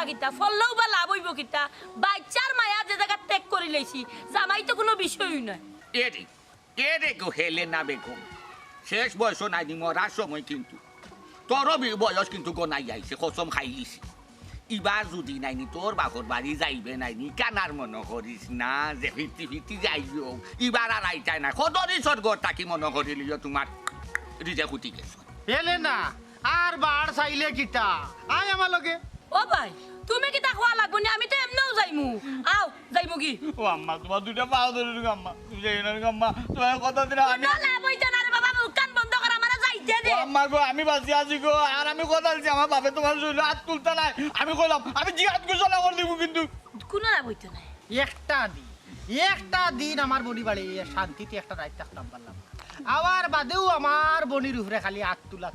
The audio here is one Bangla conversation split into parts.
ফলবা কিতা ফললেও বা লাভ হইব কিতা বাচ্চার মায়া যে জায়গা ত্যাগ করে লইছি জামাই তো কোনো বিষয়ই নয় এরে গো হেলে না বেগম শেষ বয়স নাই নি মরার সময় কিন্তু তোরও বয়স কিন্তু গনাই আইছে কসম খাইলিছি ইবার যদি নাইনি তোর বাপর বাড়ি যাইবে নাইনি কানার মনে করিস না যে ফিরতি ফিরতি যাইও ইবার আর আইটাই না Kodorisর ঘর তাকি মনে করিলিও তোমার রিজে খুঁটি গেছ হেলে না আর বার চাইলে কিতা আয় আমার লগে ও ভাই তুমি কিতা খোয়া লাগবো না আমি তো এমনেও যাইমু আও যাইমু কি ও আম্মা তোমার দুইটা পাও ধরে নি আম্মা তুমি যাই না আম্মা তোমার কথা দিন আমি না লাভ হইতা না রে বাবা কান বন্ধ কর আমারে যাইতে দে আম্মা গো আমি বাঁচি আছি গো আর আমি কথা দিছি আমার বাপে তোমার শরীরে হাত তুলতে নাই আমি কইলাম আমি জিহাদ ঘোষণা করে দিব কিন্তু কোনো লাভ হইতো না একটা দিন আমার বনি বাড়ি শান্তিতে একটা রাত থাকতাম পারলাম আবার বাদেও আমার বনির উপরে খালি হাত তুলা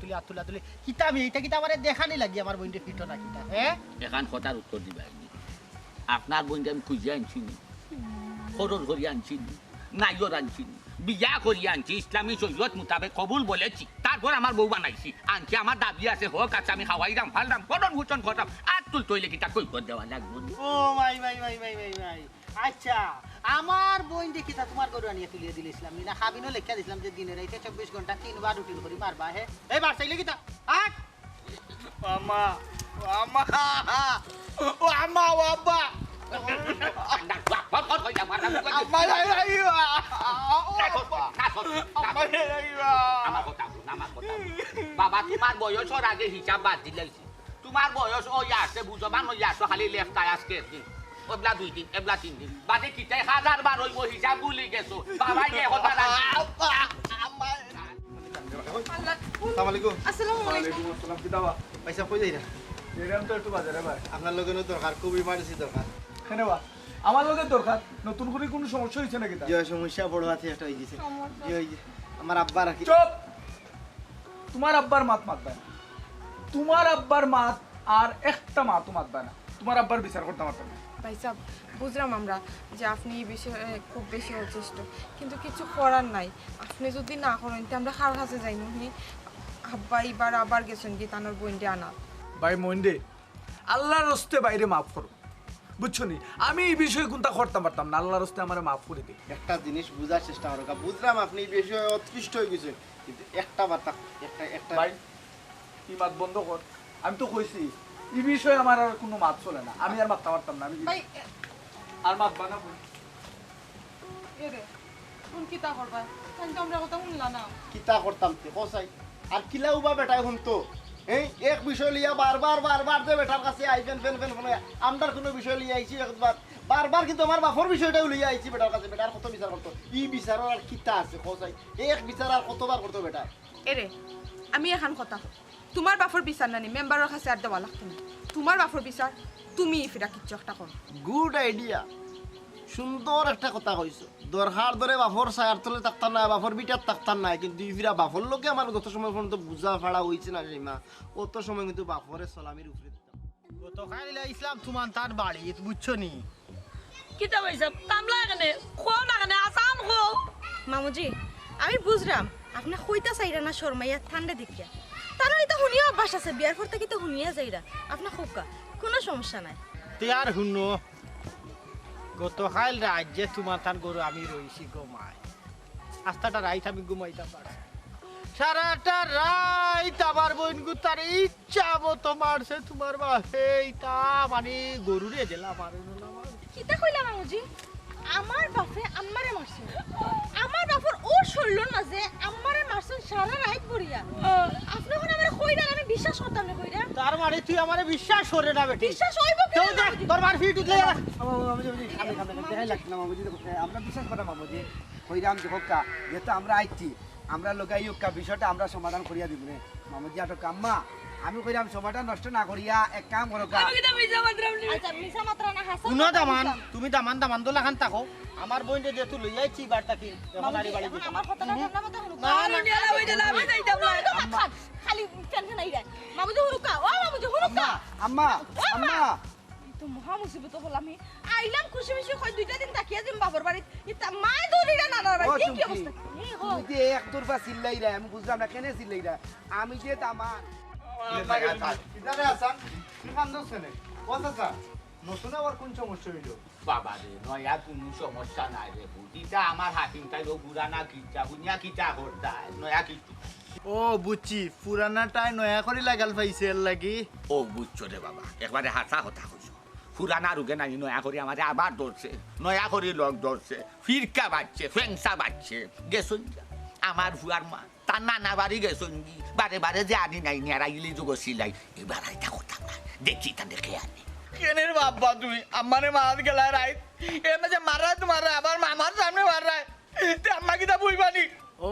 তুলি কিতাবি এইটা কিতা আমার দেখানি লাগি আমার বইনটা ফিটো না কিতা হ্যাঁ এখান কথার উত্তর দিবাই আপনার বোনকে আমি খুঁজে আনছি খরচ করি আনছি নাইর আনছি বিয়া করি আনছি ইসলামী শরীয়ত মোতাবেক কবুল বলেছি তারপর আমার বউ বানাইছি আনছি আমার দাবি আছে হোক আছে আমি খাওয়াই দাম ফালদাম কটন ভূষণ ঘটাম আর তুল তৈলে কিতা কই করে দেওয়া লাগবে ও ভাই আচ্ছা আমার বইন দেখি তা তোমার গরু আনিয়ে তুলিয়ে দিলে ইসলাম না খাবিনও লেখা দিছিলাম যে দিনে রাইতে 24 ঘন্টা 3 বার রুটিন করি মারবা হে এই বার চাইলে কিতা আক আম্মা আম্মা ও আম্মা ও আব্বা বাবা তোমার বয়সের আগে হিসাব বাদ দিলে তোমার বয়স ওই আসছে বুঝো মান ওই আসো খালি লেফটায় আজকে একদিন এবলা 2 দিন এবলা 3 দিন বাদে কিতাই 1000 বার হইব হিসাব ভুলে গেছো বাবা কে কথা না আসসালামু আলাইকুম ওয়ালাইকুম আসসালাম কি দাওয়া পয়সা কই যাইরা এরাম তো একটু বাজারে ভাই আপনার লগে দরকার খুব ইমার্জেন্সি দরকার কেন বা আমার লগে দরকার নতুন করে কোনো সমস্যা হইছে নাকি যে সমস্যা বড় আছে একটা হই গেছে যে ওই যে আমার আব্বা রাখি চুপ তোমার আব্বার মাত মাতবা না তোমার আব্বার মাত আর একটা মাত মাতবা না তোমার আব্বার বিচার করতে পারতাম না ভাই সাহেব বুঝলাম আমরা যে আপনি এই বিষয়ে খুব বেশি অচেষ্ট কিন্তু কিছু করার নাই আপনি যদি না করেন তো আমরা কার কাছে যাই নি আব্বা এবার আবার গেছেন কি তানোর বইনটা আনা ভাই মইন্ডে আল্লাহর রাস্তে বাইরে মাফ করো বুঝছো নি আমি এই বিষয়ে কোনটা করতে পারতাম না আল্লাহর রাস্তে আমারে মাফ করে দিই একটা জিনিস বুঝার চেষ্টা করো বুঝলাম আপনি এই বিষয়ে অতৃষ্ট হয়ে গেছেন কিন্তু একটা বার্তা একটা ভাই কি মাত বন্ধ কর আমি তো কইছি এই বিষয়ে আমার আর কোনো মাত চলে না আমি আর মারতে পারতাম না আমি ভাই আর মাত বানাবো এরে কোন কিতা করবা কিন্তু আমরা কথা শুনলা না কিতা করতাম তে কসাই আর কিলাও বা বেটা এখন তো এই এক বিষয় লিয়া বারবার যে বেটার কাছে আইবেন ফেন ফোনে আমদার কোনো বিষয় লিয়া আইছি বারবার কিন্তু আমার বাপর বিষয়টাও লিয়া আইছি বেটার কাছে বেটার কত বিচার করতো ই বিচার আর কিতা আছে কসাই এক বিচার আর কতবার করতো বেটা এরে আমি এখন কথা তোমার বাপর বিচার নানি মেম্বারের কাছে আর দেওয়া লাগতো না তোমার বাপর বিচার তুমি ফিরা কিচ্ছু একটা করো গুড আইডিয়া সুন্দর একটা কথা কইছো দরকার ধরে বাপর ছায়ার তলে থাকতাম না বাপর বিটার থাকতাম না কিন্তু ইফিরা বাপর লোকে আমার যত সময় পর্যন্ত বুঝা ফাড়া হয়েছে না সীমা অত সময় কিন্তু বাপরের সলামির উপরে দিতাম গতকাল ইসলাম তুমান তার বাড়ি বুঝছো নি কিতা হইছে কামলা এখানে খো না এখানে আসাম খো মামুজি আমি বুঝলাম আপনি কইতা চাইরা না শর্মাইয়া ঠান্ডা দেখিয়া তার এটা শুনিয়া অভ্যাস আছে বিয়ার পর থেকে তো শুনিয়া যাইরা আপনার খোকা কোনো সমস্যা নাই তুই আর শুনো গতকাল রাত যে তোমার তার গরু আমি রইছি ঘুমাই আস্তাটা রাইত আমি ঘুমাইতে পারছি সারাটা রাইত আমার বোনগু তার ইচ্ছা মতো মারছে তোমার বাপেইটা মানে গরুরে জেলা মারে কিতা কইলা মামুজি আমার বাপে আমারে মারছে আমার বাপর ও শরীরের মাঝে আমারে মারছেন সারা রাত পড়িয়া আপনি কোন আমারে কইরা আমি বিশ্বাস করতাম না কইরা তার মানে তুই আমারে বিশ্বাস করে না বেটি বিশ্বাস হইব কি তো দেখ তোর মার ফিট উঠলে আমরা বিশ্বাস করা মামুজি হইরাম যে হোক্কা যেহেতু আমরা আইছি আমরা লোকাই হোক্কা বিষয়টা আমরা সমাধান করিয়া দিব রে মামুজি আটো কাম্মা আমি কইরাম সময়টা নষ্ট না করিয়া এক কাম করো কা আমি কিতা মিছা মাত্রাম নি আচ্ছা মিছা মাত্রা না হাসান শুনো দামান তুমি দামান দোলা খান থাকো আমার বোনকে যে তুই লই আইছি বারটা কি নারী বাড়ি দিছি আমার কথাটা ঠান্ডা মতো শুনো না না গেলা হই দিলা আমি যাইতাম না খালি টেনশন আইরা মামুজি হুরুকা ও মামুজি হুরুকা আম্মা আম্মা তো মহা মুসিবত হল আমি আইলাম খুশি খুশি কই দুইটা দিন তাকিয়া দিম বাবার বাড়ি ইতা মাই দৌড়িরা নানার বাড়ি কি অবস্থা এই হো তুই যে এক তোরফা চিল্লাইরা আমি বুঝলাম না কেনে চিল্লাইরা আমি যে দামান ইদারে আসান তুই কান্দছ কেন ও চাচা নতুন আবার কোন সমস্যা হইল বাবা রে নয়া কোনো সমস্যা নাই রে বুটিটা আমার হাকিম তাইলো পুরানা কিটা বুনিয়া কিটা করতায় নয়া কিছু ও বুঝছি পুরানাটাই নয়া করে লাগাল পাইছে এর লাগি ও বুঝছো রে বাবা একবারে হাসা হতা হইছো পুরানা রুগে নাই নয়া করে আমারে আবার ধরছে নয়া করে লগ ধরছে ফিরকা বাজছে ফেংসা বাজছে গেছুন আমার ভুয়ার মা তার নানা বাড়ি গেছুন বারে বারে যে আনি নাই নিয়ারা গিলি যুগ সিলাই এবার আইতা করতাম না দেখি তা দেখে আনি কেনের বাবা তুমি আমারে মার গেলা রাইত এমে যে মারা তোমার আবার মামার সামনে মার রায় তে আম্মা কিটা বুঝবানি ও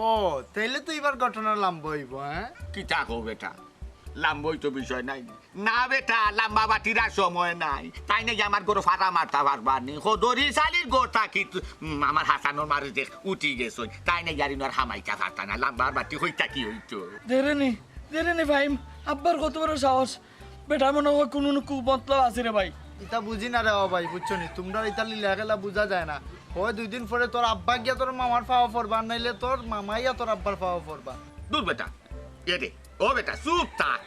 তাইলে তো এবার ঘটনা লম্বা হইব হ্যাঁ কিটা কো বেটা লাম্বই তো বিষয় নাই না বেটা লাম্বা বাটিরা সময় নাই তাই নাকি আমার গরু ফাটা মারতা পারবার নি খোদরি শালির গোর থাকি আমার হাসানোর মারিতে উঠি গেছ তাই নাকি আর ইনার হামাইটা পারতা না লাম্বার বাটি হইতা কি হইতো দেরেনি ভাই আব্বার কত বড় সাহস বেটা মনে হয় কোনো কুমতলব আছে রে ভাই এটা বুঝি না রে ও ভাই বুঝছো নি তোমরা এটা লীলা খেলা বুঝা যায় না হয় 2 দিন পরে তোর আব্বা গিয়া তোর মামার পাওয়া পড়বা নাইলে তোর মামাইয়া তোর আব্বার পাওয়া পড়বা দূর বেটা এ রে ও বেটা চুপ থাক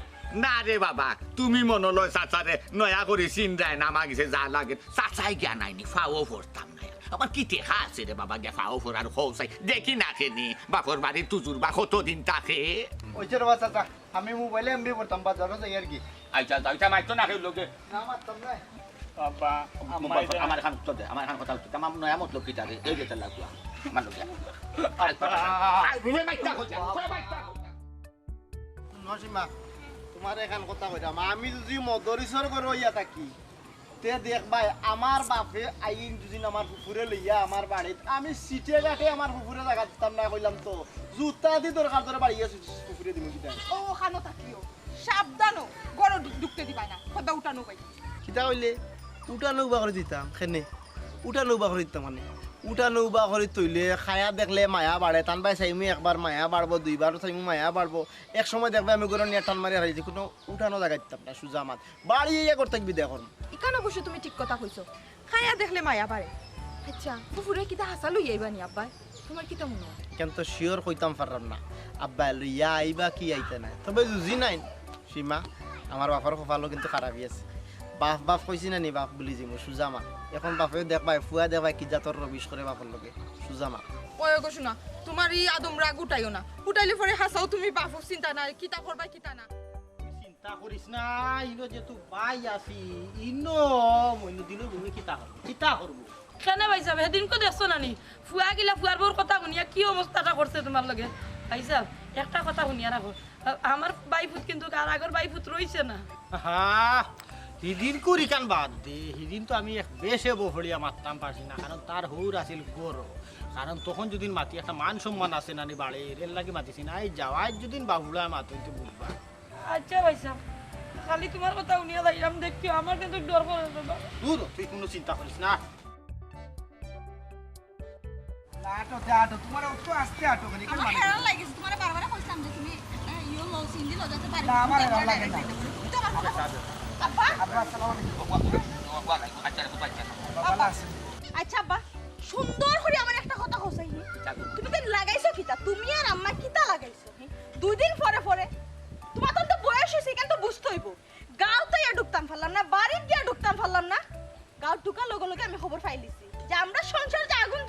না রে বাবা তুমি মনে লয় চাচারে নয়া করে চিন্তায় নামা গেছে যা লাগে চাচাই গিয়া নাইনি ফাও পড়তাম না আমার কি টেকা আছে রে বাবা গিয়া ফাও পড়ার হৌসাই দেখি না খেনি বাপর বাড়ির তুজুর বা কতদিন থাকে ওইছে রে চাচা আমি মোবাইলে এমবি পড়তাম বাজারে যাই আর কি আচ্ছা যাইতা মাইতো না খেয়ে লোকে না মারতাম না বাবা আমার খান উত্তর দে আমার খান কথা উত্তর আমার নয়া মতলব কি তারে এই যেতে লাগলো আমার লোকে নসীমা তোমার এখান কথা কইতাম আমি যদি মদরিসর করে ইয়া থাকি তে দেখ ভাই আমার বাপে আইন যদি আমার পুকুরে লইয়া আমার বাড়িত আমি সিটে গাঠে আমার পুকুরে জায়গা দিতাম না কইলাম তো জুতা দি দরকার ধরে বাড়ি গেছি পুকুরে দিব কিটা ও খানো থাকিও সাবধানো গড় ঢুকতে দিবা না খোদা উঠানো পাই কিটা কইলে উঠা নৌবা করে দিতাম খেনে উঠা নৌবা করে দিতাম মানে উঠা নৌবা করে তৈলে খায়া দেখলে মায়া বাড়ে টান পাই চাইমু একবার মায়া বাড়বো 2 বার চাইমু মায়া বাড়বো এক সময় দেখবে আমি গরম নিয়ে টান মারি হারিয়েছি কোনো উঠানো জায়গা দিতাম না সুজা মাত বাড়ি ইয়ে করতে থাকবি দেখুন ইকানো অবশ্য তুমি ঠিক কথা কইছো খায়া দেখলে মায়া বাড়ে আচ্ছা পুকুরে কিটা হাসা লই আইবানি আব্বা তোমার কিটা মনে হয় কিন্তু শিওর কইতাম পারলাম না আব্বা লইয়া আইবা কি আইতে না তবে বুঝি নাই সীমা আমার বাপার কপালও কিন্তু খারাপই আছে বাপ বাপ কইছি না নি বাপ বলি যাবো সুজা মা এখন বাপেও দেখবাই ফুয়া দেখবাই কি জাতর রবিশ করে বাপর লগে সুজা মা ওই গো শোনা তোমার ই আদম রাগ উঠাইও না উঠাইলে পরে হাসাও তুমি বাপর চিন্তা নাই কিতা করবা কিতা না চিন্তা করিস না ইনো যেহেতু বাই আছি ইনো মইনু দিল তুমি কিতা করবো কেন ভাই সাহেব সেদিন কো দেখছো নানি ফুয়া গিলা ফুয়ার বউর কথা শুনিয়া কি অবস্থাটা করছে তোমার লগে ভাই সাহেব একটা কথা শুনিয়া রাখো আমার বাইফুত কিন্তু আর আগর বাইফুত রইছে না হ্যাঁ হিদিন করি কান বাদ দে হিদিন তো আমি এক বেশে বফড়িয়া মারতাম পারছি না কারণ তার হৌর আছিল গরো কারণ তখন যদি মাতি একটা মান সম্মান আছে নানি বাড়ির এর লাগে মাতিছি না এই যাওয়ার যদি বাবুলা মাতো বুঝবা আচ্ছা ভাই সাহেব খালি তোমার কথা শুনিয়া যাইলাম দেখিও আমার কিন্তু ডর করে বাবা দূর তুই কোনো চিন্তা করিস না আটো তোমার অত আস্তে আটো খালি কেন আমার মানে হেরাল লাগিছে তোমারে বারবার কইতাম যে তুমি ইও লো সিন্দি লো যেতে পারি না আমার হেরাল লাগে না তোমার কথা আব্বা আব্বা আসসালামু আলাইকুম বাবা আছে আচ্ছা আব্বা সুন্দর করে আমার একটা কথা কইছাই তুমি তো লাগাইছো কিতা তুমি আর আম্মা কিতা লাগাইছো 2 দিন পরে পরে তোমার তো বয়স হইছে কেন তো বুঝতে হইব গাঁও তো ইয়া ঢুকতাম পারলাম না বাড়ি গিয়া ঢুকতাম পারলাম না গাঁও ঢুকা লগে লগে আমি খবর পাইলিছি যে আমরা সংসার যে আগুন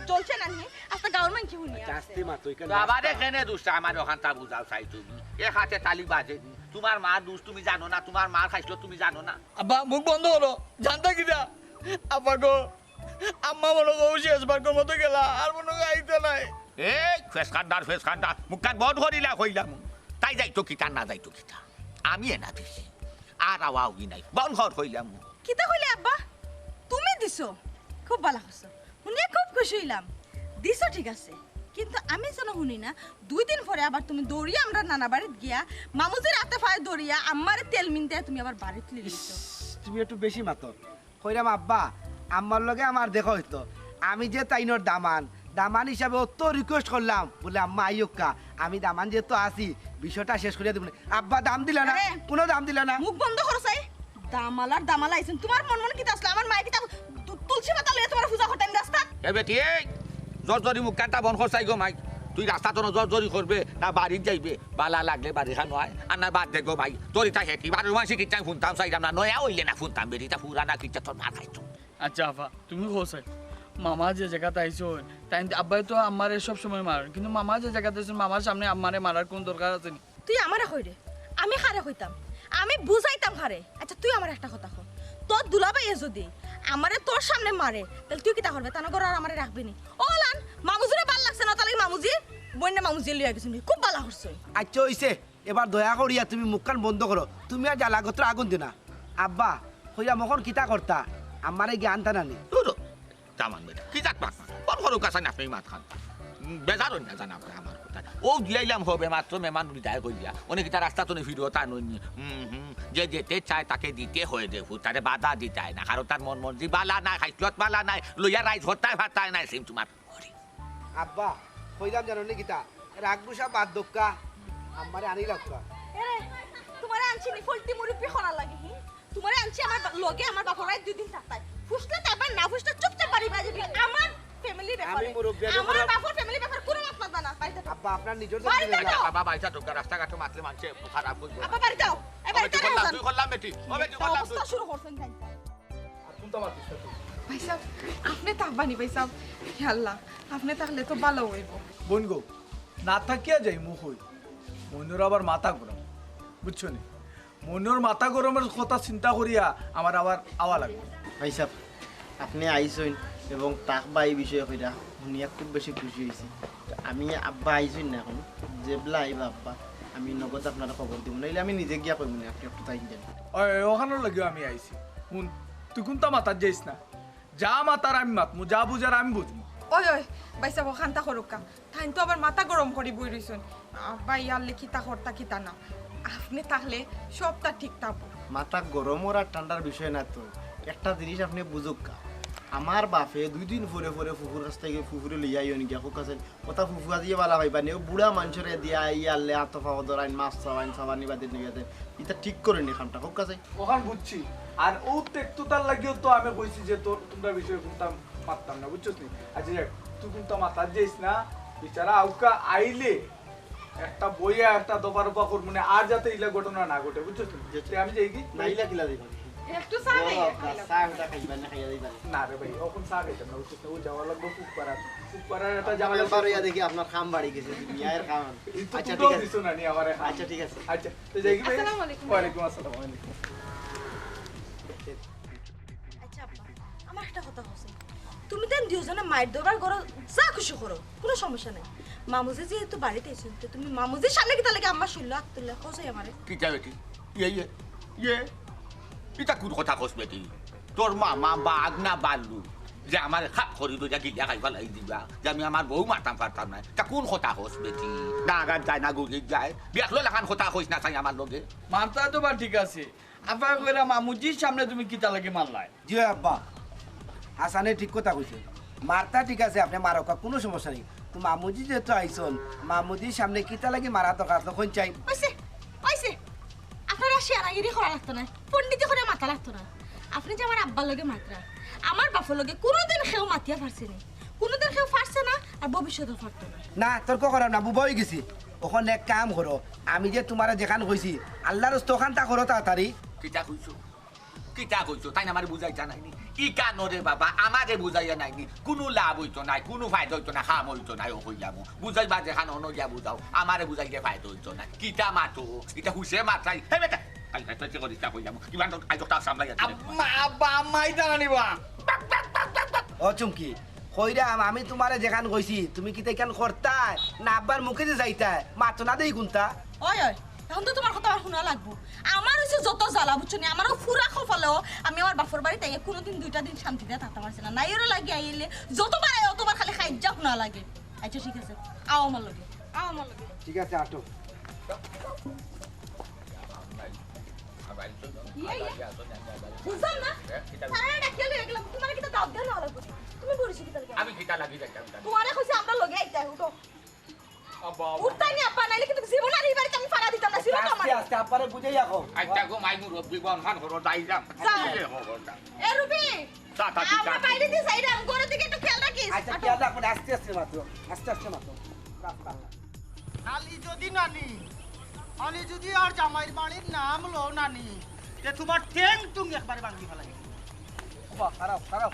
জ্বলছে না নি আস্তে গাঁওর মানুষ শুনিয়া আস্তে মা তুই কেন আবার এখানে দুষ্ট আমার ওখানটা বুঝাও চাই তুমি এক হাতে তালি বাজে তোমার মা দুষ তুমি জানো না তোমার মা খাইছিল তুমি জানো না আব্বা মুখ বন্ধ হলো জানতা কিটা আব্বা গো আম্মা মনে গো শেষবার মতো গেলা আর মনে গো আইতে নাই এই ফেস কান্দার মুখ কান বন্ধ করিলা কইলাম তাই যাইতো কিটা না যাইতো কিটা আমি এনা দিছি আর আওয়াউগি নাই বন্ধ কইলাম কিতা কইলে আব্বা তুমি দিছো খুব ভালো হইছো শুনে খুব খুশি হইলাম দিছো ঠিক আছে কিন্তু আমি যেন শুনি না 2 দিন পরে আবার তুমি দৌড়িয়া আমরা নানা বাড়িতে গিয়া মামুজির হাতে ফায় দৌড়িয়া আমারে তেল মিনতে তুমি আবার বাড়িতে লিয়ে দিছো তুমি একটু বেশি মাতো কইরাম আব্বা আমার লগে আমার দেখা হইতো আমি যে তাইনোর দামান হিসাবে অত রিকোয়েস্ট করলাম বলে আম্মা আইয়ক্কা আমি দামান যেহেতু আসি বিষয়টা শেষ করিয়া দেব আব্বা দাম দিল না কোনো দাম দিল না মুখ বন্ধ করো চাই দামালা আইছেন তোমার মন মন কিতা আসলে আমার মায়ে কিতা তুলসী পাতা লইয়া তোমার পূজা করতেন রাস্তা এ বেটি এই জোর জোরি মুখ কানটা বন্ধ করছাই গো মাই তুই রাস্তা তো জরি করবে না বাড়ির যাইবে বালা লাগলে বাড়ি খানো হয় আর না বাদ দেখো ভাই তোর ইটা হেঁটি বাড়ির মাসে কিচ্ছাই শুনতাম চাইলাম না নয়া হইলে না শুনতাম বেরিটা পুরানা কিচ্ছা তোর না খাইছো আচ্ছা আফা তুমি হোসাই মামা যে জায়গাতে আইছো তাই আব্বাই তো আমারে সব সময় মার কিন্তু মামা যে জায়গাতে আইছো মামার সামনে আমারে মারার কোন দরকার আছে নি তুই আমারে কই রে আমি খারে কইতাম আমি বুঝাইতাম খারে আচ্ছা তুই আমার একটা কথা কর তোর দুলাভাইয়ে যদি আমারে তোর সামনে মারে তাহলে তুই কিটা করবে তানা ঘর আর আমারে রাখবি নি ওলান মামুজিরে ভাল লাগছে না তাহলে মামুজি বন্যা মামুজি লিয়া গেছিস খুব ভালো করছ আচ্ছা হইছে এবার দয়া করিয়া তুমি মুখখান বন্ধ করো তুমি আর জ্বালাগত্র আগুন দিনা আব্বা হইয়া মখন কিতা করতা আমারে জ্ঞান টানানি তামান বেটা কি যাক মাত বড় বড় কাছে না আপনি মাত খান বেজার না জানা আমার কথা ও দিয়াইলাম হবে মাত্র মেমান বিদায় করিয়া অনেক এটা রাস্তা তো ফিরো তা নই যে যেতে চায় তাকে দিতে হয়ে দেখু তারে বাধা দিতে না কারণ তার মন মর্জি বালা নাই খাইলত বালা নাই লইয়া রাইজ হতায় ভাতায় নাই সিম তোমার আব্বা কইলাম জানো নি কিতা রাগবুসা বাদ দক্কা আমারে আনি রাখা তোমারে আনছি নি ফলটি মুরুপি খরা লাগে হি তোমারে আনছি আমার লগে আমার বাপর রাত দুই দিন থাকতাই ফুসলে তারপর না ফুসলে চুপচাপ বাড়ি বাজে আমার ফ্যামিলি ব্যাপারে আমার বাপর ফ্যামিলি ব্যাপারে কোনো মাত মাতবা না বাইতে আব্বা আপনার নিজের বাবা বাইসা ঢোকা রাস্তাঘাটে মাতলে মানুষে খারাপ করবে আব্বা বাড়ি যাও এবার তুই করলাম বেটি ওবে তুই করলাম অবস্থা শুরু করছেন কেন তুমি তো মারতিস না ভাই সাহেব আপনি তাহবানি ভাই সাহেব হে আল্লাহ আপনি তাহলে তো ভালো হইব বোন গো না থাকিয়া যাই মুখ হই মনুর আবার মাথা গরম বুঝছো নি মনুর মাথা গরমের কথা চিন্তা করিয়া আমার আবার আওয়া লাগবে ভাই সাহেব আপনি আইসইন এবং তাক বা এই বিষয়ে কইরা শুনিয়া খুব বেশি খুশি হয়েছি আমি আব্বা আইসইন না এখন যেবলা আইবা আব্বা আমি নগদ আপনারা খবর দিব নাইলে আমি নিজে গিয়া কইব না আপনি একটু তাই দেন ওখানে লাগিও আমি আইছি শুন তুই কোনটা মাতার যাইস না যা মাতার আমি মাতমু যা বুঝার আমি বুঝবো ওই ওই ভাই সাহেব খান্তা করুকা তাই তো আবার মাথা গরম করি বই রইছুন ভাই আল্লে কিতা করতা কিতা না আপনি তাহলে সবটা ঠিক থাকবো মাথা গরম আর ঠান্ডার বিষয় না তো একটা জিনিস আপনি বুঝুক আমার বাপে 2 দিন পরে পরে ফুফুর কাছ থেকে ফুফুরে লিয়া ইয়ন গিয়া খুব কাছে কথা ফুফুয়া দিয়ে বালা ভাইবা নিও বুড়া মানুষরে দিয়া আল্লে আতফা দরাইন মাছ চাওয়াইন সাবানি বাদে নিয়ে এটা ঠিক করে নি খামটা খুব কাছে ওখান বুঝছি আর ও একটু তার লাগিও তো আমি কইছি যে তোর তোমরা বিষয় কোনটা মারতাম না বুঝছিস নি আচ্ছা দেখ তুই কোনটা মাতার যাইস না বিচারা আউকা আইলে একটা বইয়া একটা দফা রফা করবো না আর যাতে ইলা ঘটনা না ঘটে বুঝছিস নি আমি যাই কি নাইলা কিলা দিবা একটু চা সাংটা খাইবা না খাইয়া দিবা না রে ভাই ওখান চা খাইতাম না বুঝছিস ও যাওয়া লাগবে ফুকপাড়ার একটা জামালা পারইয়া দেখি আপনার খাম বাড়ি গেছে মিয়ার খাম আচ্ছা ঠিক আছে না নি আমারে আচ্ছা ঠিক আছে আচ্ছা তো যাই কি ভাই আসসালামু আলাইকুম। ওয়া আলাইকুম আসসালাম ওয়া আলাইকুম আচ্ছা আব্বা আমার একটা কথা হচ্ছে তুমি দেন দুজনে মাইর দরবার করো যা খুশি করো কোনো সমস্যা নাই মামুজি যেহেতু বাড়িতে এসেছেন তো তুমি মামুজির সামনে কি তাহলে আমার শুনলো আত্মুল্লাহ কোথায় আমারে কি যা বেটি ইয়ে এটা কোন কথা কস বেটি তোর মামা বাঘ না বাল্লু যে আমার খাপ করি তো যা গিয়া খাইবা লাই দিবা যে আমি আমার বউ মারতাম পারতাম না তা কোন কথা কস বেটি ডাগান যায় না গুড়ির যায় বিয়াক লই লাগান কথা কইস না চাই আমার লগে মারতা তো বা ঠিক আছে আবার কইরা মামুজির সামনে তুমি কিতা লাগে মারলাই জি আব্বা হাসানে ঠিক কথা কইছে মারতা ঠিক আছে আপনি মারকা কোনো সমস্যা নেই তো মামুজি যেহেতু আইসন মামুজির সামনে কিতা লাগে মারা দরকার তখন চাই ওইসে ওইসে আপনারা শেয়ারাগিরি করা লাগতো না পণ্ডিতি করে মাথা লাগতো না আপনি যে আমার আব্বার লগে মাত্রা আমার বাপর লগে কোনোদিন কেউ মাতিয়া পারছে না কোনোদিন কেউ পারছে না আর ভবিষ্যতেও পারতো না না তর্ক করাম না বুবা হয়ে গেছি ওখানে এক কাম করো আমি যে তোমার যেখান কইছি আল্লাহর ওখান তা করো তাড়াতাড়ি কিতা কইছো তাই না আমার বুঝাইতা নাইনি ই কানরে বাবা আমারে বুঝাইয়া নাইনি কোনো লাভ হইতো নাই কোনো ফায়দা হইতো না খাম হইতো নাই ও কইলাম বুঝাইবা যেখান অন্য গিয়া বুঝাও আমারে বুঝাইলে ফায়দা হইতো না কিতা মাতো এটা হুসে মাত্রাই হে বেটা আই তাই তো করিস তা কইলাম কিমান তো আই তো তার সামলাই আছে আম্মা আব্বা আম্মাই জানা নিবা ও চুমকি কইরাম আমি তোমারে যেখান কইছি তুমি কি তাই কেন করতা না আব্বার মুখে যে যাইতা মাতো না দেই কোনটা ওই ওই এখন তো তোমার কথা আমার শোনা লাগবো আমার হচ্ছে যত জ্বালা বুঝছো নি আমারও ফুরা খফালেও আমি আমার বাপর বাড়িতে কোনোদিন 2টা দিন শান্তিতে থাকতে পারছি না নাইরও লাগে আইলে যতবার আয় অতবার খালি খাইজা শোনা লাগে আচ্ছা ঠিক আছে আও আমার লগে ঠিক আছে আটো বুঝলাম না তারা ডাকিয়ে লয়ে গেলাম তোমার কি দাও দেন না লাগবে তুমি বলিস কি তাহলে আমি কিতা লাগি যাইতাম তোমারে কইছি আমরা লগে আইতা উঠো আব্বা উঠতাই না আপা নাইলে কিন্তু জীবন আর এই বাড়িতে আমি ফাড়া দিতাম না ছিল তো আমার আস্তে আস্তে আপারে বুঝাই রাখো আইতা গো মাই মুরব্বি বন খান করো যাই যাম এ রুবি চাটা ঠিক আমরা আছে বাইরে দিয়ে যাইরাম ঘরের দিকে একটু খেয়াল রাখিস আচ্ছা খেয়াল রাখবেন আস্তে আস্তে মাত্র খালি যদি নানি খালি যদি আর জামাইর বাড়ির নাম লো নানি তে তোমার ঠ্যাং তুং একবারে ভাঙি ফেলাই বাহ খারাপ খারাপ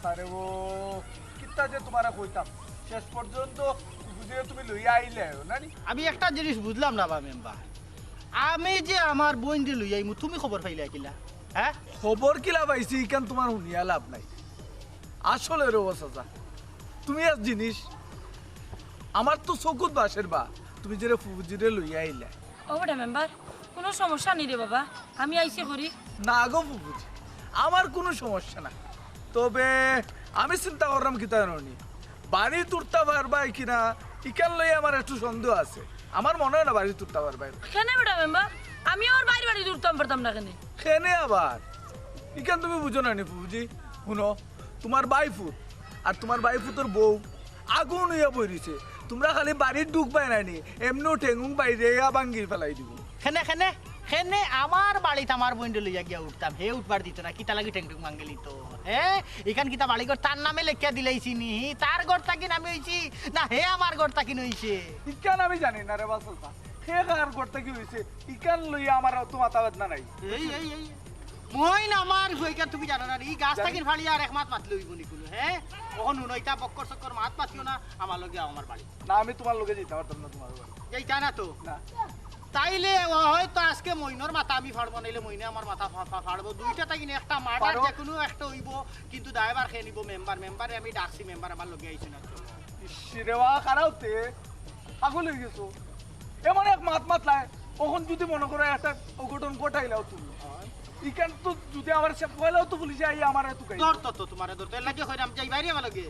আরে ও কিত্তা যে তোমারা কইতাম শেষ পর্যন্ত বুঝে তুমি লইয়া আইলে নানি আমি একটা জিনিস বুঝলাম না বা মেম্বার আমি যে আমার বোন যে লই আইমু তুমি খবর পাইলা কিলা হ্যাঁ খবর কিলা পাইছি ইকান তোমার শুনিয়া লাভ নাই আসলে রে চাচা তুমি এক জিনিস আমার তো চকুত বাসের বা তুমি যে ফুজিরে লইয়া আইলে ও বড় মেম্বার কোনো সমস্যা নেই রে বাবা আমি আইসি করি না গো ফুজি আমার কোনো সমস্যা না তবে আমি চিন্তা করলাম কি তাই নি বাড়ি তুলতে পারবা কিনা ইকান লই আমার একটু সন্দেহ আছে আমার মনে হয় না বাড়ি তুলতে পারবা কেন বড় মেম্বার আমি আমার বাড়ি বাড়ি দূরতাম পারতাম না কেন কেনে আবার ইকান তুমি বুঝো না নি ফুজি শুনো তোমার বাইফুত আর তোমার বাইফুতর বউ আগুন হইয়া বইরিছে তোমরা খালি বাড়ির ঢুক পাই নানি এমনিও ঠেঙ্গুং বাইরে বাঙ্গির ফেলাই দিব খেনে খেনে খেনে আমার বাড়িতে আমার বোন লইয়া গিয়া উঠতাম হে উঠবার দিত না কিতা লাগি ঠেং ঠুং মাঙ্গেলি তো হ্যাঁ এখান কিতা বাড়ি ঘর তার নামে লেখিয়া দিলাইছি নি তার ঘর তাকি নামে হইছি না হে আমার ঘর তাকি হইছে ইকান আমি জানি না রে বাসলতা হে কার করতে কি হইছে ইকান লইয়া আমার তো মাথা বেদনা নাই এই মই না আমার হইকা তুমি জানো না এই গাছ তাকিন ফাড়ি আর এক মাত মাত লইব নি কোনো হ্যাঁ কখন নুনইতা বক্কর চক্কর মাত পাতিও না আমার লগে আমার বাড়ি না আমি তোমার লগে যেতে পারতাম না তোমার বাড়ি এইটা না তো না তাইলে হয়তো আজকে মইনর মাথা আমি ফাড়বো নাইলে মইনে আমার মাথা ফাড়বো দুইটা তাই একটা মার্ডার যে কোনো একটা হইব কিন্তু ড্রাইভার খেয়ে নিব মেম্বারে আমি ডাকছি মেম্বার আমার লগে আইছি না শিরেওয়া খারাপতে পাগল হয়ে গেছো এমন এক মাত মাত লাই কখন যদি মনে করো একটা অঘটন ঘটাইলাও তুমি ইকান তো যদি আমার সে পয়লাও তো পুলিশে আই আমার এত কাই ধর তো তোমার ধর তো লাগে হইরাম যাই বাইরে আমার লগে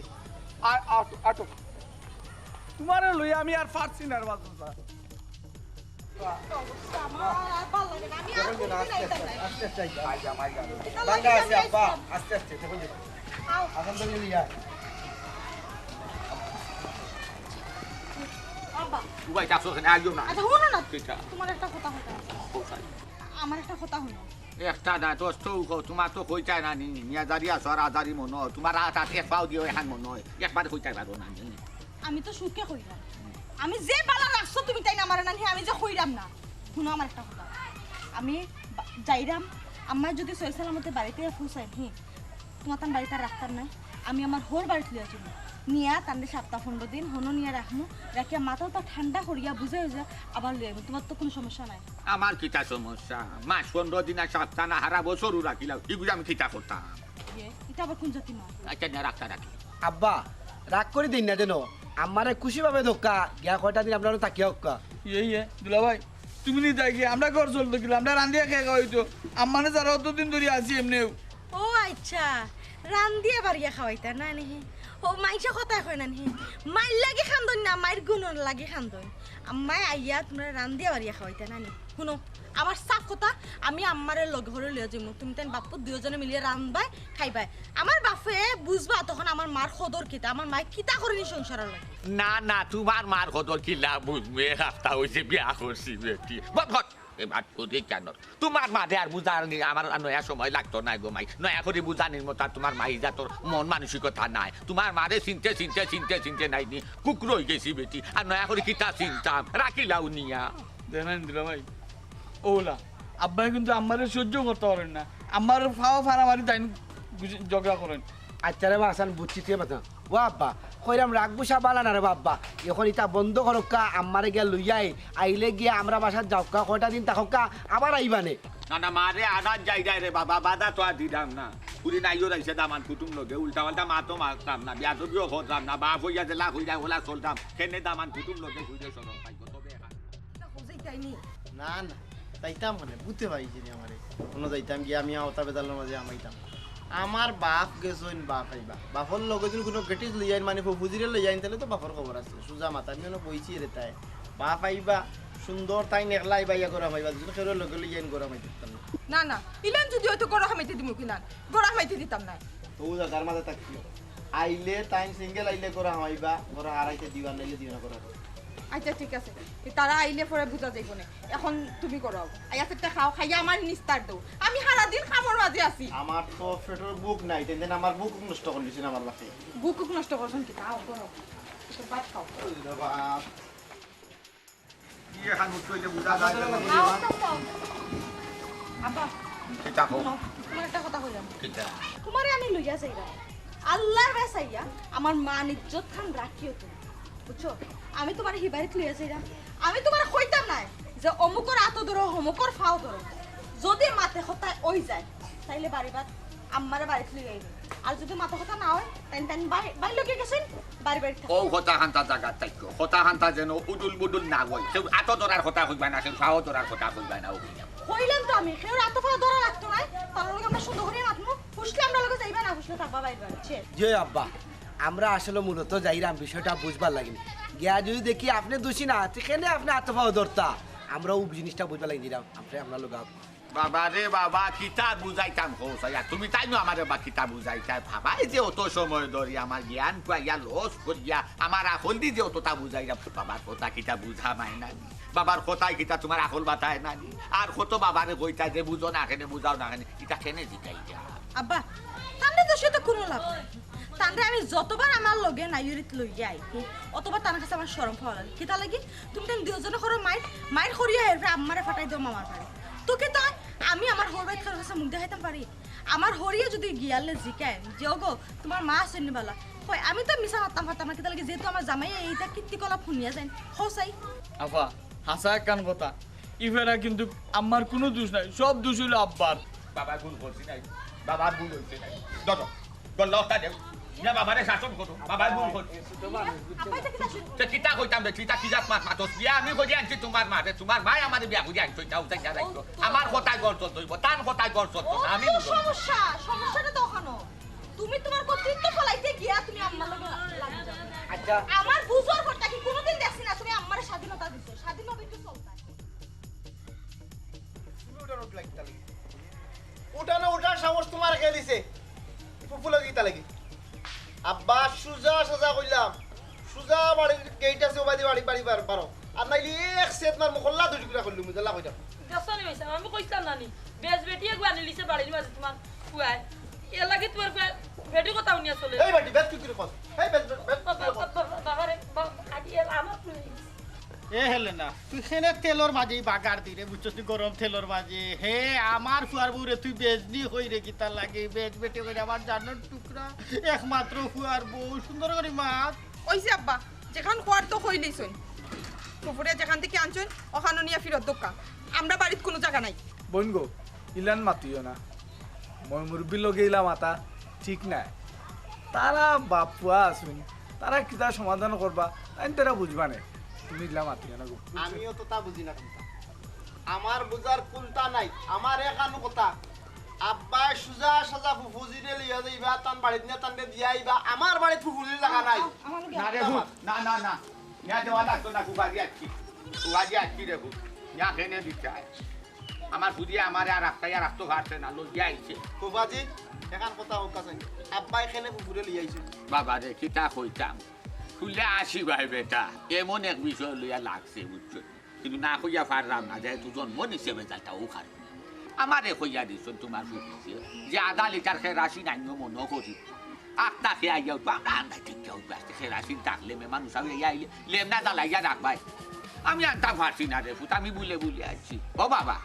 আটো আটো তোমার লই আমি আর ফারছি না রে বাসলতা আস্তে আস্তে দেখুন এখন তো নিয়ে উবাই কাছো না আইও না আচ্ছা শুনো না কিটা তোমার একটা কথা হইতা কোথায় আমার একটা কথা হইলো একটা না তো তোমার তো কইতাই না নি মিয়াজারি আছো আর আজারি মনে হয় তোমার হাত এক পাও দিও এখান মনে হয় একবার কইতাই পারো না আমি তো সুখে কইরাম আমি যে বালা রাখছো তুমি তাই না আমার না আমি যে কইরাম না শুনো আমার একটা কথা আমি যাইরাম আমার যদি সই সালামতে বাড়িতে ফুসাই তোমার তার বাড়িতে রাখতাম না আমি আমার হোর বাড়িতে লিয়া যাবো নিয়া তান্ডে 7-15 দিন হনো নিয়া রাখমু রাখিয়া মাথাও তো ঠান্ডা করিয়া বুঝে হয়ে আবার লিয়ে তোমার তো কোনো সমস্যা নাই আমার কিটা সমস্যা মাস 15 দিন আর সপ্তাহ না হারা বছরও রাখিলাম এগুলো আমি কিটা করতাম এটা আবার কোন জাতি মা আচ্ছা না রাখতা রাখি আব্বা রাগ করে দিন না যেন আমারে খুশি ভাবে ধোকা গিয়া কয়টা দিন আপনারা তাকিয়া হোক্কা দুলা ভাই তুমি নি যাই গিয়ে আমরা ঘর চলতে গেলাম আমরা রান্দিয়া খেয়ে হইতো আমানে যারা অতদিন ধরে আছি এমনিও ও আচ্ছা রান্দিয়া বাড়িয়া খাওয়াইতা না নি ও মাইসা কথা কয় না নি মাইর লাগে খান্দন না মাইর গুণন লাগে খান্দন আম্মাই আইয়া তোমরা রান্দিয়া বাড়িয়া খাওয়াইতা না নি শুনো আমার সাফ কথা আমি আম্মারে লগ হরে লিয়া যাইমু তুমি তাই বাপু দুজনে মিলিয়ে রান্ধবাই খাইবাই আমার বাপে বুঝবা তখন আমার মার খদর কিতা আমার মাই কিতা করেনি সংসারের লাগে না না তোমার মার কদর কিলা বুঝবে হাফতা হইছে বিয়া করছি বেটি বট এবার করে কেন তোমার মাঝে আর বুঝার আমার নয়া সময় লাগতো না গো মাই নয়া করে বুঝানির মতো তোমার মাই যা তোর মন মানসিকতা নাই তোমার মারে চিনতে নাই নি কুকুর হয়ে গেছি বেটি আর নয়া করে কিতা চিন্তাম রাখিলাও নিয়া দেখেন দুলা ভাই ওলা আব্বাই কিন্তু আমারে সহ্য করতে পারেন না আমার ফাও ফারামারি তাই ঝগড়া করেন আচ্ছা রে বাসান বুঝছি তুই বাতা ও আব্বা কইরাম রাখবো সাবালা না রে বাব্বা এখন ইটা বন্ধ করক্কা আমারে গিয়া লইয়াই আইলে গিয়া আমরা বাসার যাওকা কয়টা দিন থাকা আবার আইবানে না মারে আনার জায়গায় রে বাবা বাধা তো আর দিলাম না পুরি নাইও রাইছে দামান কুটুম লগে উল্টা পাল্টা মাতো মারতাম না বিয়া তো বিয়ে করতাম না বাপ হইয়া যে লাখ হইয়া ওলা চলতাম সেনে দামান কুটুম লগে ঘুরে সরম পাইব তবে না না যাইতাম মানে বুঝতে পারিছি আমারে কোনো যাইতাম গিয়ে আমি আওতা বেদালের মাঝে আমাইতাম আমার বাপ গেছেন বাপ আইবা বাপর লগে যদি কোনো গেটিস লই যাইন মানে ফুজিরে লই যাইন তাহলে তো বাপর খবর আছে সুজা মাথা নিয়ে বইছি রে তাই বাপ আইবা সুন্দর তাই নেকলা আইবা ইয়া গরম আইবা যদি কেউ লগে লই যাইন গরম আইতাম না না ইলেন যদি হয়তো গড়া হামাইতে দিমু কিনা গড়া হামাইতে দিতাম না তো তার মাঝে থাকি আইলে তাই সিঙ্গেল আইলে গরম আইবা গরম হারাইতে দিবা নাইলে দিবা না গরম আচ্ছা ঠিক আছে তারা আইলে পরে বুঝা যাইব না এখন তুমি করো আইয়া সেটা খাও খাইয়া আমার নিস্তার দাও আমি সারাদিন খাবার মাঝে আছি আমার তো পেটের বুক নাই তেন আমার বুক নষ্ট করে দিছেন আমার বাপে বুক নষ্ট করছেন কি তাও করো ভাত খাও কি এখন উঠতে বুঝা যায় না আব্বা এটা কো তোমার একটা কথা কইলাম কিটা তোমারে আমি লইয়া যাইরা আল্লাহর বাসাইয়া আমার মান ইজ্জত খান রাখিও তুমি বুঝছো আমি তোমার হিবারিত লইয়া যাইরা আমি তোমার কইতাম নাই যে অমুকর আতো ধরো অমুকর ফাও ধরো যদি মাথে হতায় ওই যায় তাইলে বাড়িবাদ আমারে বাড়িতে লইয়া আইবে আর যদি মাথা কথা না হয় তাই তাই বাড়ি লোকে গেছেন বাড়ি বাড়ি ও কথা হান্তা জায়গা তাইকো কথা হান্তা যেন উদুল বুদুল না হয় কেউ আত ধরার কথা কইবা না কেউ ফাও ধরার কথা কইবা না কইলাম তো আমি কেউ আতো ফাও ধরা রাখতো নাই তার লগে আমরা সুন্দর করে মাতমু ফুসলে আমরা লগে যাইবা না ফুসলে থাকবা বাইরে বাড়ছে যে আব্বা আমরা আসলে মূলত যাইরাম বিষয়টা বুঝবার লাগিনি গিয়া যদি দেখি আপনি দোষী না সেখানে আপনি আত্মভাব ধরতা আমরা ও জিনিসটা বুঝবার লাগি দিলাম আপনি আপনার লোক বাবা রে বাবা কিতাব বুঝাইতাম হোসাইয়া তুমি তাই না আমার বা কিতাব বুঝাইতাই ভাবাই যে অত সময় ধরে আমার জ্ঞান পাইয়া লস করিয়া আমার আকল দি যে অতটা বুঝাইয়া বাবার কথা কিতা বুঝা মাই না বাবার কথাই কিতা তোমার আকল বাতায় না আর কত বাবারে কইতা যে বুঝো না কেনে বুঝাও না কেনে কিতা কেনে জিকাই যা আব্বা তান্ডে তো সেটা কোনো লাভ নাই তান্ডে আমি যতবার আমার লগে নাইরিত লইয়া আই অতবার তার কাছে আমার শরম পাওয়া লাগে কিতা লাগি তুমি তেন দুজনে করে মাইর করিয়া হেরবে আমারে ফাটাই দাও মামার বাড়ি তো কি তাই আমি আমার হরবাইত খার কাছে মুখ দেখাইতাম পারি আমার হরিয়া যদি গিয়ালে জিকায় যে ওগো তোমার মা আসেনি বালা কই আমি তো মিছা মারতাম ফারতাম না কিতা লাগি যেহেতু আমার জামাই এইটা কীর্তিকলাপ শুনিয়া যায় হসাই আফা হাসা কান কথা ইফেরা কিন্তু আমার কোনো দোষ নাই সব দোষ হইলো আব্বার বাবা ভুল করছি নাই বাবার ভুল হইছে নাই দাদা গল্লাটা দেও না বাবারে শাসন করো বাবার ভুল করছে আপা এটা কিতা শুন সে কিতা কইতাম বে কিতা কিজাত মাতোস বিয়া আমি কই আনছি তোমার মারে তোমার ভাই আমারে বিয়া কই আনছি তাও তাই জানাই তো আমার কথাই গর্ত দইব তার কথাই গর্ত তো আমি সমস্যাটা তো ওখানো তুমি তোমার কর্তৃত্ব ফলাইতে গিয়া তুমি আম্মার লগে লাগি যাও আচ্ছা আমার বুঝার কথা কি কোনোদিন দেখছি না তুমি আম্মারে স্বাধীনতা দিছো স্বাধীনভাবে একটু চলতা উঠানো উঠার সাহস তোমার খেয়ে দিছে ফুফুলো গীতা লাগি আব্বা সুজা সাজা কইলাম সুজা বাড়ির গেট আছে ওবাদি বাড়ি বাড়ি পারো আর নাইলে এক সেট মার মহল্লা দুই টুকরা করলু মুজল্লা কইতাম গছনি হইছে আমি কইতাম নানি বেজ বেটিয়ে গুয়ানি লিছে বাড়ির মাঝে তোমার ফুয়াই এ লাগে তোমার বেটি কথা উনিয়া চলে এই বাটি বেশ কি করে কস এই বেশ বাবারে আদি আমার এ হেলে না তুই খেনে তেলর মাঝে বাগার দিরে বুঝছিস তুই গরম তেলর মাঝে হে আমার ফুয়ার বউরে তুই বেজনি হই রে কিতা লাগে বেজ বেটে করে আমার জানার টুকরা একমাত্র ফুয়ার বউ সুন্দর করে মাছ ওইছে আব্বা যেখান খোয়ার তো কইলেইছুন পুকুরে যেখান থেকে আনছুন ওখানে নিয়ে ফিরত দোকা আমরা বাড়িতে কোনো জায়গা নাই বোন গো ইলান মাতিও না মই মুরব্বী লগে ইলা মাতা ঠিক নাই তারা বাপুয়া আসুন তারা কিতা সমাধান করবা তাই তারা বুঝবা না তুমি ইলা মাতিও না গো আমিও তো তা বুঝি না কোনটা আমার বুঝার কোনটা নাই আমার একানো কথা আব্বা সুজা সাজা ফুফুজিরে লিয়া যাইবা তান বাড়িতে নিয়ে তানকে দিয়া আইবা আমার বাড়িতে ফুফুজির লাগা নাই না রে ভূত না না না ইয়া দেওয়া লাগতো না কুবাজি আটকি রে ভূত ইয়া কেনে দিতে আমার বুঝিয়ে আমার আর রাখতো ঘাটছে না লইয়া আইছে ফুফাজি একান কথা হোক আছে আব্বা এখানে ফুফুরে লিয়া আইছে বাবা রে কিতা কইতাম খুললে আসি ভাই বেটা এমন এক বিষয় লইয়া লাগছে বুঝছো কিন্তু না কইয়া পারলাম না যেহেতু জন্ম নিছে বেজালটা ও খার আমারে কইয়া দিছ তোমার ফুফিছে যে আধা লিটার খেয়ে রাশি নাই মনে করি আটটা খেয়ে আইয়া উঠবো আমরা আন্দাই ঠিক উঠবে আসতে খেয়ে রাশি থাকলে মানুষ আমি আইলে লেমনা দালাইয়া রাখবাই আমি আনতাম পারছি না রে ফুট আমি বুলে আসছি ও বাবা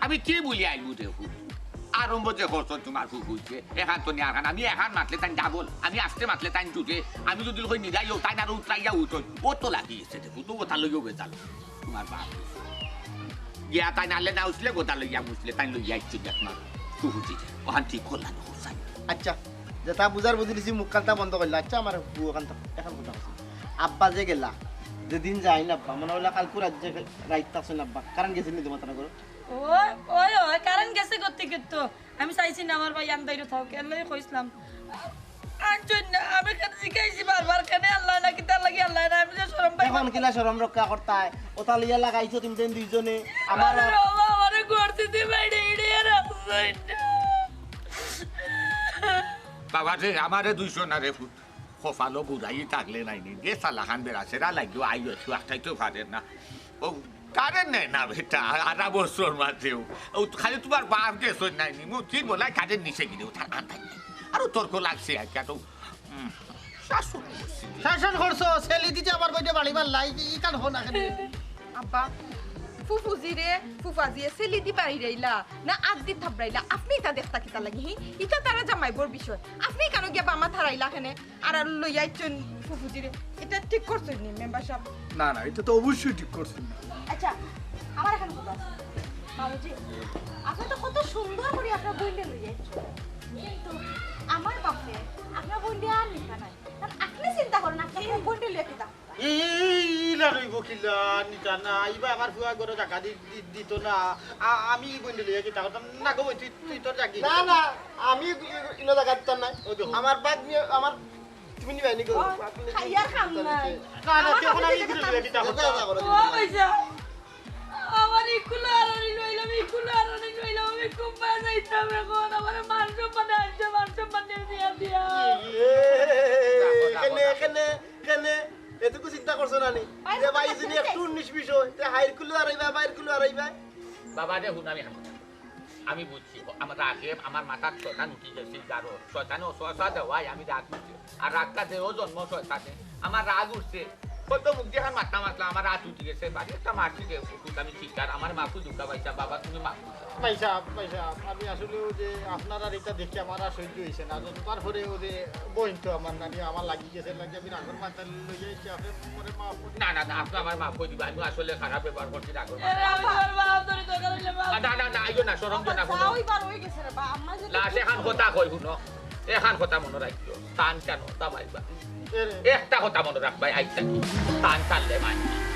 আমি কি বলি আইলু রে ফুট আরম্ভ যে করছো তোমার ফুক হইছে এখান তো নিয়ে আমি এখান মাতলে তাই ডাবল আমি আসতে মাতলে তাই জুটে আমি যদি কই নিলাইও তাই না উতরাইয়া উঠো ও তো লাগিয়েছে রে ফুট ওটা লইও বেজাল তোমার বাপ গিয়া তাই নালে না উঠলে গোটা লইয়া মুছলে তাই লইয়া আইছি দেখমার ফুহুজি ওখান ঠিক করলাম হোসাই আচ্ছা যেটা বুঝার বুঝি দিছি মুখ কান্তা বন্ধ করলা আচ্ছা আমার বুয়ো কান্তা এখন কথা আছে আব্বা যে গেলা যেদিন যাই না আব্বা মনে হইলা কালপুর রাজ্যে রাইত আসেন আব্বা কারণ গেছেন নি তোমার করো ওই ওই ওই কারণ গেছে করতে কিন্তু আমি চাইছি না আমার ভাই আন্দাইরো থাও কেন কইছিলাম আনছুন না আমি কেন শিখাইছি বারবার কেন আল্লাহ না কিতা লাগি আল্লাহ না আমি যে শরম পাই এখন কিলা শরম রক্ষা করতায় ওটা লিয়া লাগাইছো তুমি দেন দুইজনে আমার বাবা আমারে করতে দি বাইরে ইড়ে রাখছই না বাবা রে আমারে 200 না রে ফুট কপালও বুড়াই থাকলে নাইনি যে সালাখান বেড়াছেরা লাগিও আইও একটু একটাই তো পারেন না ও কারেন্ট নেই না বেটা আধা বছর মাঝেও ও খালি তোমার বাপ গেছ নাইনি মুচির বলাই কারেন্ট নিচে গিয়েও তার আন্দাজ নেই আরও তর্ক লাগছে আর কি শাসন করছি শাসন করছো ছেলে দিতে আমার বইটা বাড়িবার লাই ই কান হো না আব্বা ফুফুজিরে ফুফাজিয়ে সেলি দি বাইরাইলা না আদি থাবরাইলা আপনি তা দেখতা কিতা লাগি হি ইতা তারা জামাইবর বিষয় আপনি কেন গিয়া বামা থারাইলা খানে আর লইয়াইছেন ফুফুজিরে এটা ঠিক করছেন নি মেম্বার সাহেব না না এটা তো অবশ্যই ঠিক করছেন না আচ্ছা আমার এখন কথা আছে মামুজি আপনি তো কত সুন্দর করে আপনার বইন্ডে লইয়ে কিন্তু আমার বাপে আপনার বইন্ডে আর নিকা নাই কারণ আপনি চিন্তা করেন আপনি বইন্ডে লইয়ে কিতা ইলা রইব কিলা নিতা না ইবা আমার ফুয়া গরো জায়গা দিত না আমি বইন্ডে লইয়া কি তাকতাম না গো তুই তোর জাগি না না আমি ইনো জায়গা দিতাম নাই আমার বাগ নিয়ে আমার তুমি নিবাই নি গো খাইয়া খাম নাই না না তুই এখন আমি বইন্ডে লইয়া কি তাকতাম ও ভাইসা আমার ইকুলা আর লইলাম ইকুলা আর লইলাম আমি খুব বাজাইতাম এখন আমার মাংস বানাইছে মাংস বানিয়ে দিয়া কেনে এতটুকু চিন্তা করছো না নি যে ভাই যিনি একটু 19 বিষয় তে হাইর কুলু আরাইবা বাইর কুলু আরাইবা বাবা রে হুন আমি বুঝছি আমার আগে আমার মাথার শয়তান উঠি গেছে গারো শয়তানে অসহসা দেওয়াই আমি রাগ উঠছি আর রাগটা দেও জন্ম শয়তানে আমার রাগ উঠছে কত মুখ দিয়ে মাথা মাতলা আমার রাত উঠে গেছে বাড়ি একটা মারছি আমি ঠিক আর আমার মাকু দুঃখা পাইছা বাবা তুমি মাকু পয়সা আমি আসলে যে আপনার আর এটা দেখে আমার আর সহ্য হয়েছে না তারপরে ও যে বইন তো আমার নানি আমার লাগি গেছে লাগে আমি রাগর মাথা লই যাইছি আপনি পরে মাফ না না না আপনি আমার মাফ করে দিবা আমি আসলে খারাপ ব্যবহার করছি রাগর আমি তোর বাপ ধরে তো গেলে বাপ না আইও না সরম না কোনো ওই বার হই গেছে রে বা আম্মা যে লাশ এখান কথা কই শুনো এখান কথা মনে রাখিও টান কেন তা মাইবা একটা কথা মনে রাখবাই আইতা কি টান টানলে মাইবা